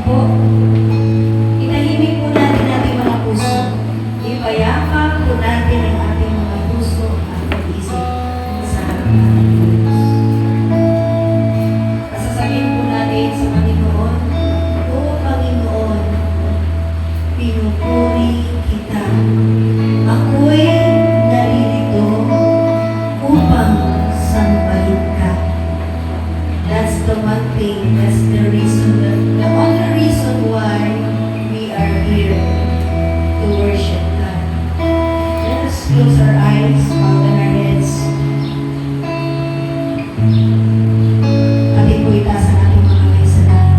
po, itahimik po natin ating mga puso. Ipayapa po natin ang ating mga puso at pag-isip sa harapan ng Diyos. Pasasabihin po natin sa Panginoon, O Panginoon, pinupuri kita. Ako'y naririto upang sambahin ka. That's the one thing, that's the reason, the only reason why we are here to worship God. Let us close our eyes, bow down our heads. Ating po itaas ang ating mga kamay sa langit.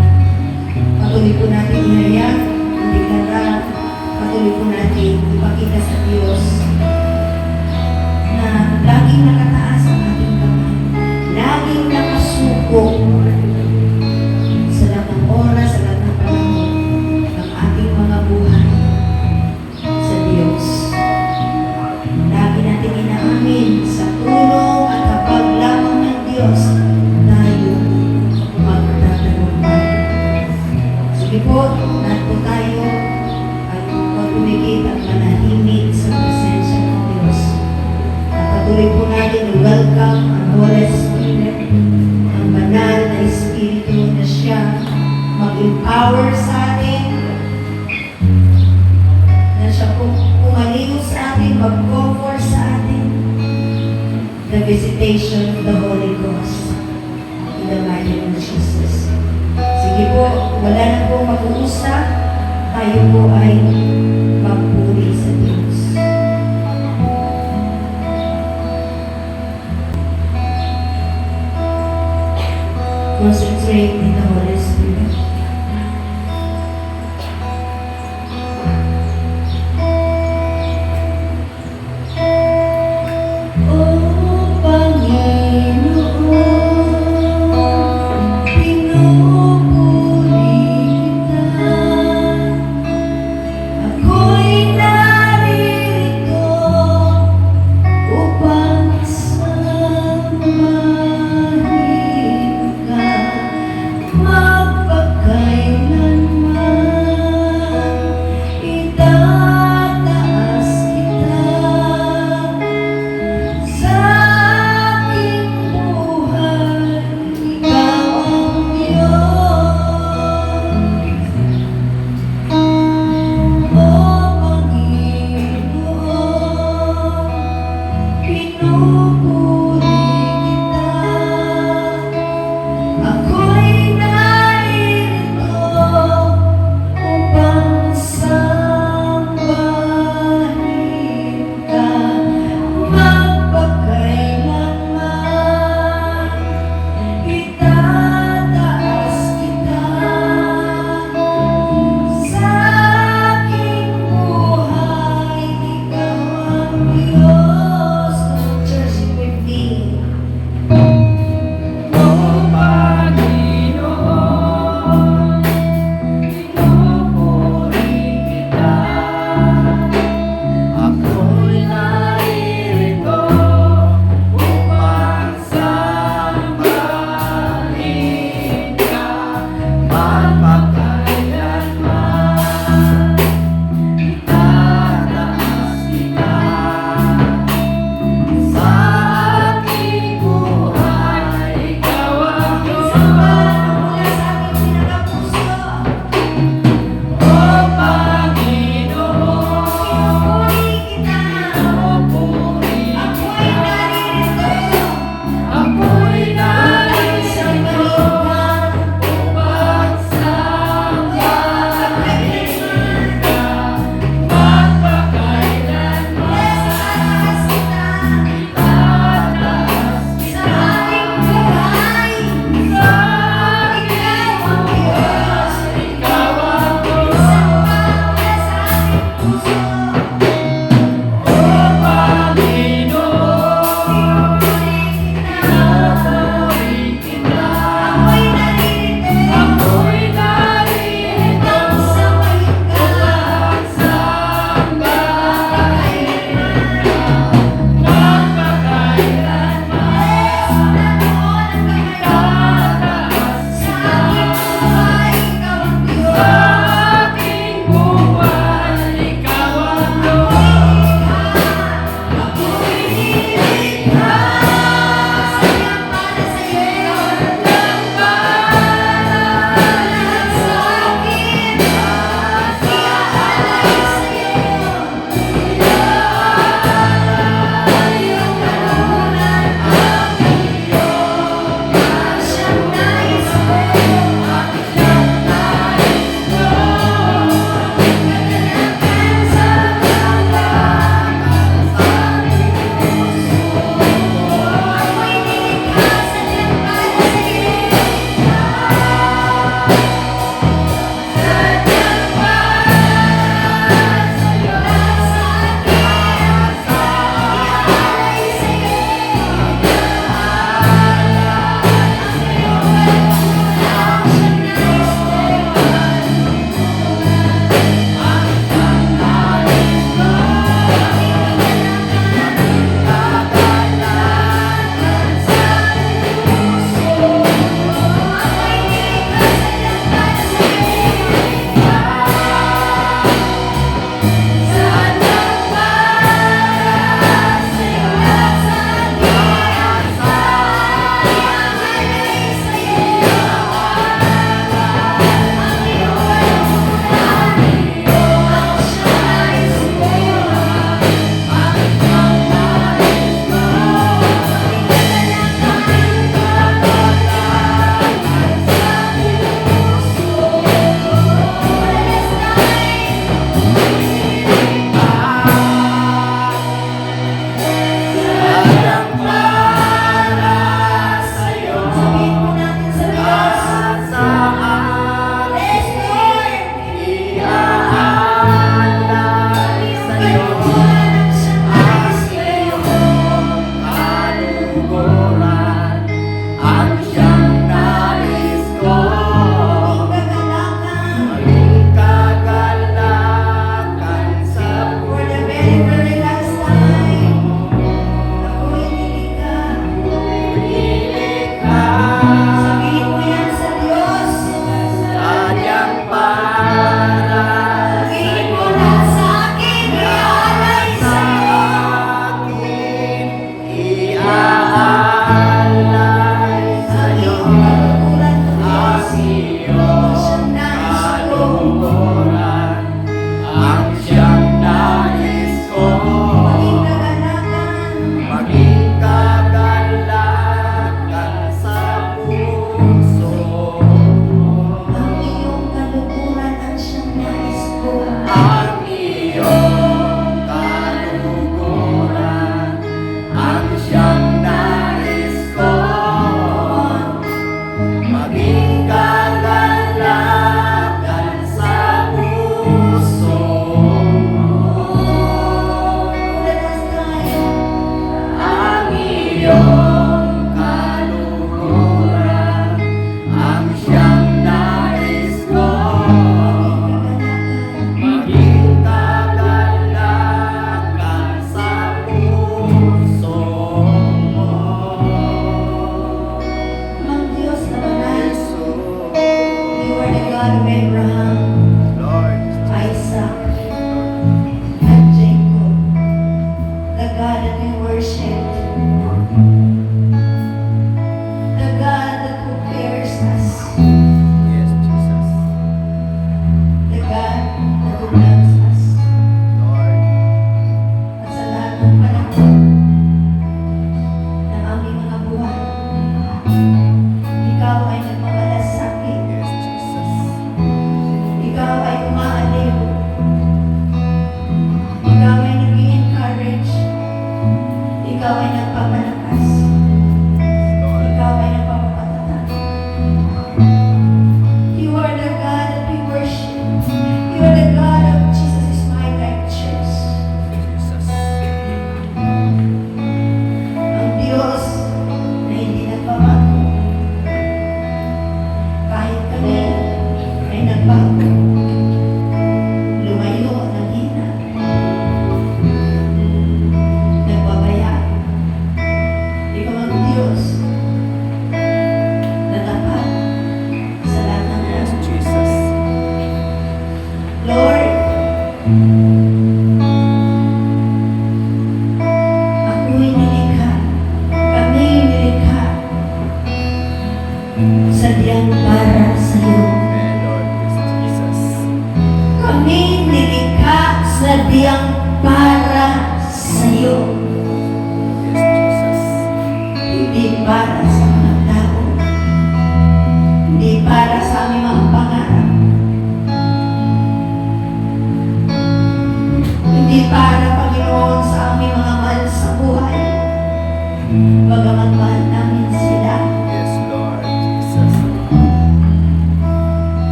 Patuloy po natin ihayag, ideklara, patuloy po natin ipakita sa Diyos na laging nakataas ang ating kamay, laging nakasuko sa lahat ng oras, sa lahat ng panahon ng ating mga buhay sa Diyos. Lagi natin inaamin sa tulong at habag lamang ng Diyos tayo magtatagumpay. Sige po, lahat po tayo ay magpumigit at manahimik sa presensya ng Diyos. At patuloy po natin welcome ang Holy Spirit, ang banal na Espiritu na siya mag-empower sa atin, na siya po pumalino sa atin, mag-comfort sa atin. The visitation of the Holy Ghost in the mighty name of Jesus. Sige po, wala na po mag-uusap, tayo po ay magpuri sa Diyos. Concentrate in the Holy Spirit. O Panginoon, pinupuri kita. Ako'y narito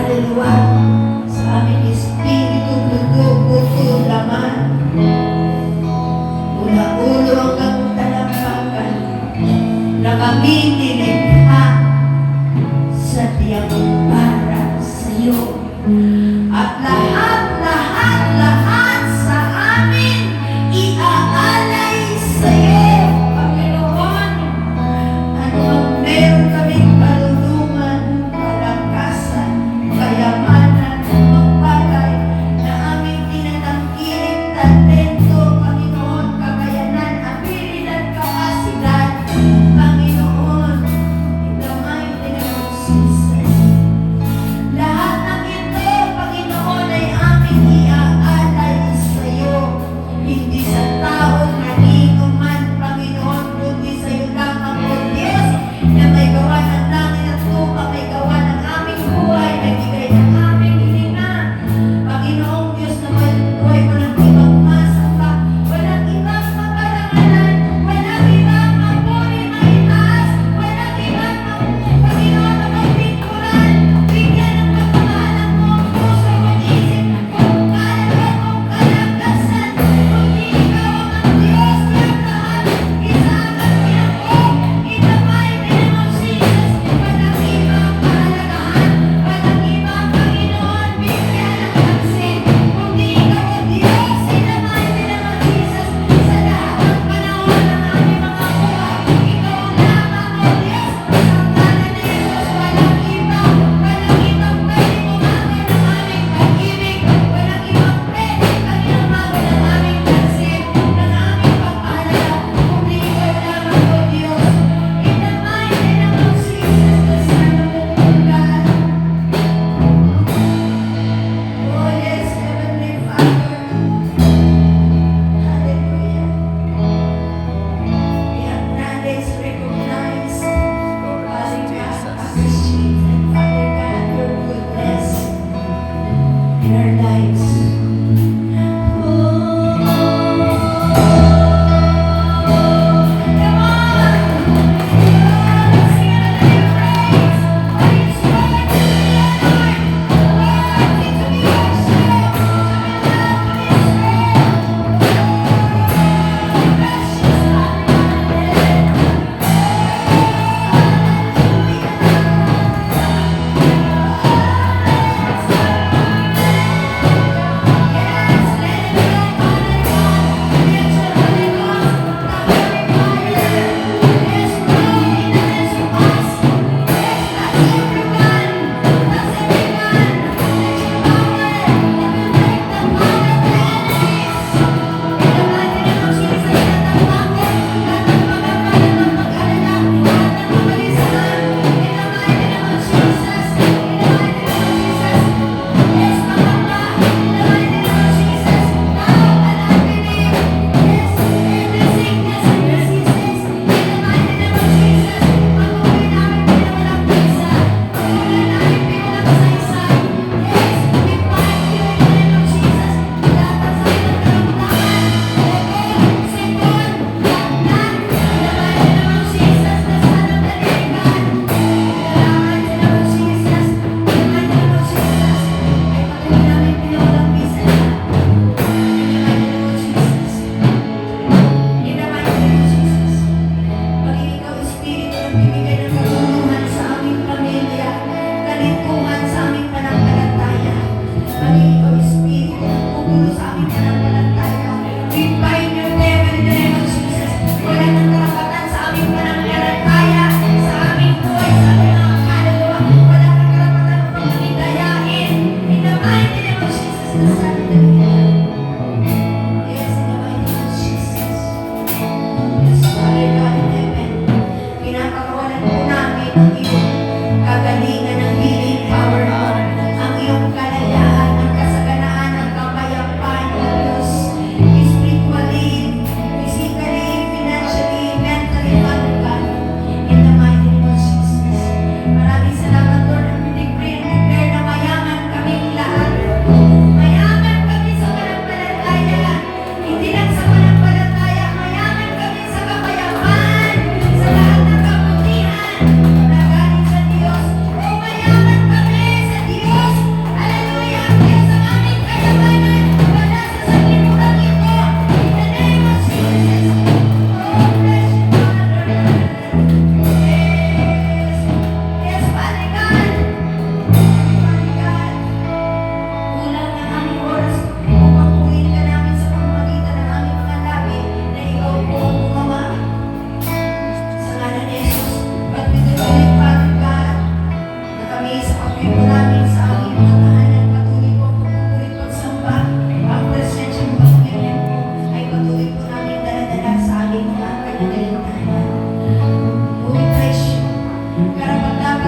kaluluwa, sa aming espiritu, dugo, puso, laman, mula ulo hanggang talampakan, na kami nilikha sa tiyak para sa iyo. At lahat sa amin iaalay sa iyo, Panginoon. Ano ang meron kaming kalulungan, kalakasan, kayamanan, magpalay na aming tinatangkilik, talento, Panginoon, kakayanan, abilidad, kapasidad, Panginoon, in the mighty name of Jesus. Lahat ng ito, Panginoon, ay aming iaalay sa iyo. Hindi sa taong nalino man, Panginoon, kundi sa iyo lamang, O Diyos, na may gawa ng langit at lupa, may gawa ng aming buhay, may bigay ng aming hininga. Panginoong Diyos, na may buhay mo ng ibang masamba, walang ibang maparangalan, walang ibang mapuri, maitaas, walang ibang Panginoon, na magpinturan, bigyan ng pagmamahal ang buong puso, mag-isip, kung kalaban, kung kalakasan, kundi ikaw ang Diyos ng lahat, isa ang pinakong, in the mighty name of Jesus, walang ibang kahalagahan, walang ibang Panginoon, bigyan ng pansin, kundi ikaw ang Diyos, in the mighty name of Jesus, sa lahat ng panahon ng aming mga buhay, ikaw lamang, O Diyos, sa ngalan ni Jesus, walang iba, walang ibang pwede umamin ng aming pag-ibig, walang ibang pwede pag-inumamin ng aming pansin, ng aming pagpahalaga, kundi ikaw lamang, O Diyos, in the mighty name of Jesus, the Son of the living God. Oh yes, Heavenly Father, hallelujah. We acknowledge, recognize, Father God, appreciate, and Father God, your goodness in our lives. Come on! Sing another praise! Are you strong to the Lord? Worthy to be worshipped, to be loved, to be served. Precious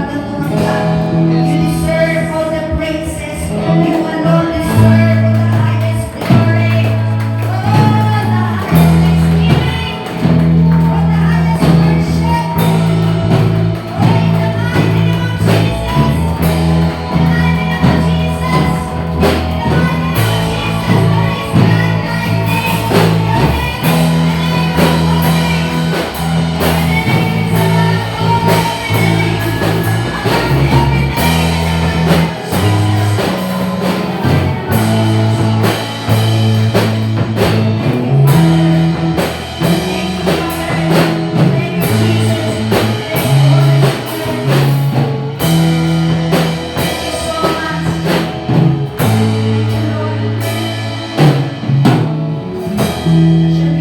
karapat tumanggap. You deserve all the praises. You alone deserve all the highest glory. Oh, the highest thanksgiving. Oh, the highest worship. Oh, in the mighty name of Jesus. In the mighty name of Jesus. In the mighty name of Jesus. There is none like thee. Your name is the name of glory. Thank you.